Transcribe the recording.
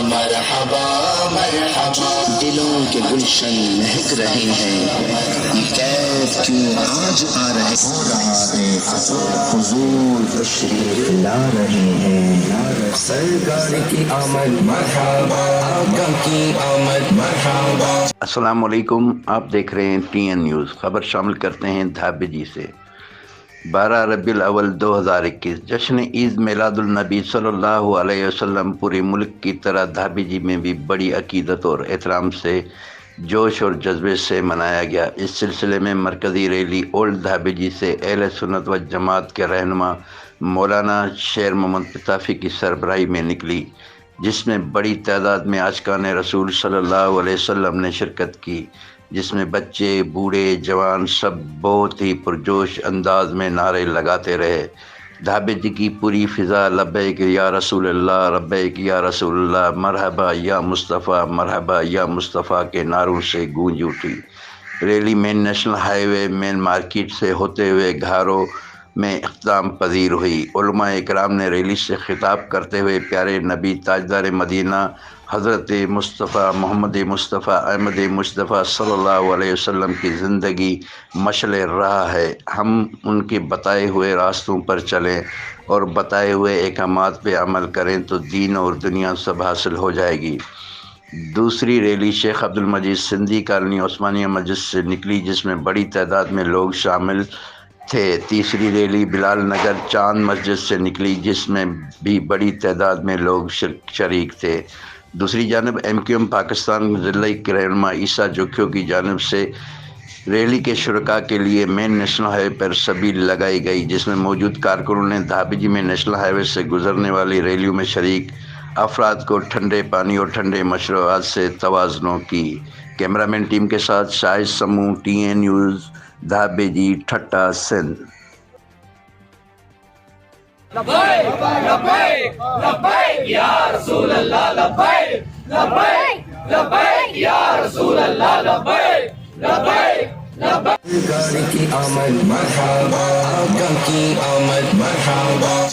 مرحبا مرحبا، دلوں کے گلشن مہک رہے ہیں، کیف کیوں آج آ رہے ہیں، حضور تشریف لا رہے ہیں، سرکار کی آمد مرحبا، آقا کی آمد مرحبا۔ السلام علیکم، آپ دیکھ رہے ہیں ٹی این نیوز۔ خبر شامل کرتے ہیں دھابے جی سے۔ 12 ربیع الاول 2021 جشن عید میلاد النبی صلی اللہ علیہ وسلم پورے ملک کی طرح دھابے جی میں بھی بڑی عقیدت اور احترام سے، جوش اور جذبے سے منایا گیا۔ اس سلسلے میں مرکزی ریلی اولڈ دھابے جی سے اہل سنت و جماعت کے رہنما مولانا شیر محمد پتافی کی سربراہی میں نکلی، جس میں بڑی تعداد میں عاشقان رسول صلی اللہ علیہ وسلم نے شرکت کی، جس میں بچے، بوڑھے، جوان سب بہت ہی پرجوش انداز میں نعرے لگاتے رہے۔ دھابے جی کی پوری فضا لبیک یا رسول اللہ، لبیک یا رسول اللہ، مرحبا یا مصطفیٰ، مرحبا یا مصطفیٰ کے نعروں سے گونج اٹھی۔ ریلی مین نیشنل ہائی وے مین مارکیٹ سے ہوتے ہوئے گھاروں میں اختتام پذیر ہوئی۔ علماء اکرام نے ریلی سے خطاب کرتے ہوئے پیارے نبی تاجدار مدینہ حضرت مصطفیٰ محمد مصطفیٰ احمد مصطفیٰ صلی اللہ علیہ وسلم کی زندگی مشعل راہ ہے، ہم ان کے بتائے ہوئے راستوں پر چلیں اور بتائے ہوئے احکامات پہ عمل کریں تو دین اور دنیا سب حاصل ہو جائے گی۔ دوسری ریلی شیخ عبدالمجید سندھی کالونی عثمانیہ مسجد سے نکلی، جس میں بڑی تعداد میں لوگ شامل تھے۔ تیسری ریلی بلال نگر چاند مسجد سے نکلی، جس میں بھی بڑی تعداد میں لوگ شریک تھے۔ دوسری جانب ایم کیو ایم پاکستان ضلع کے رہنما عیسیٰ جوکھیو کی جانب سے ریلی کے شرکاء کے لیے مین نیشنل ہائی وے پر سبیل لگائی گئی، جس میں موجود کارکنوں نے دھابے جی میں نیشنل ہائی وے سے گزرنے والی ریلیوں میں شریک افراد کو ٹھنڈے پانی اور ٹھنڈے مشروبات سے توازن کی۔ کیمرہ مین ٹیم کے ساتھ شاہد سموں، ٹی این نیوز، دھابے جی، ٹھٹا، سندھ۔ لبیک لبیک لبیک یا رسول اللہ، لبیک لبیک لبیک یا رسول اللہ، لبیک لبیک لبیک، سرکار کی آمد مرحبا، آقا کی آمد مرحبا۔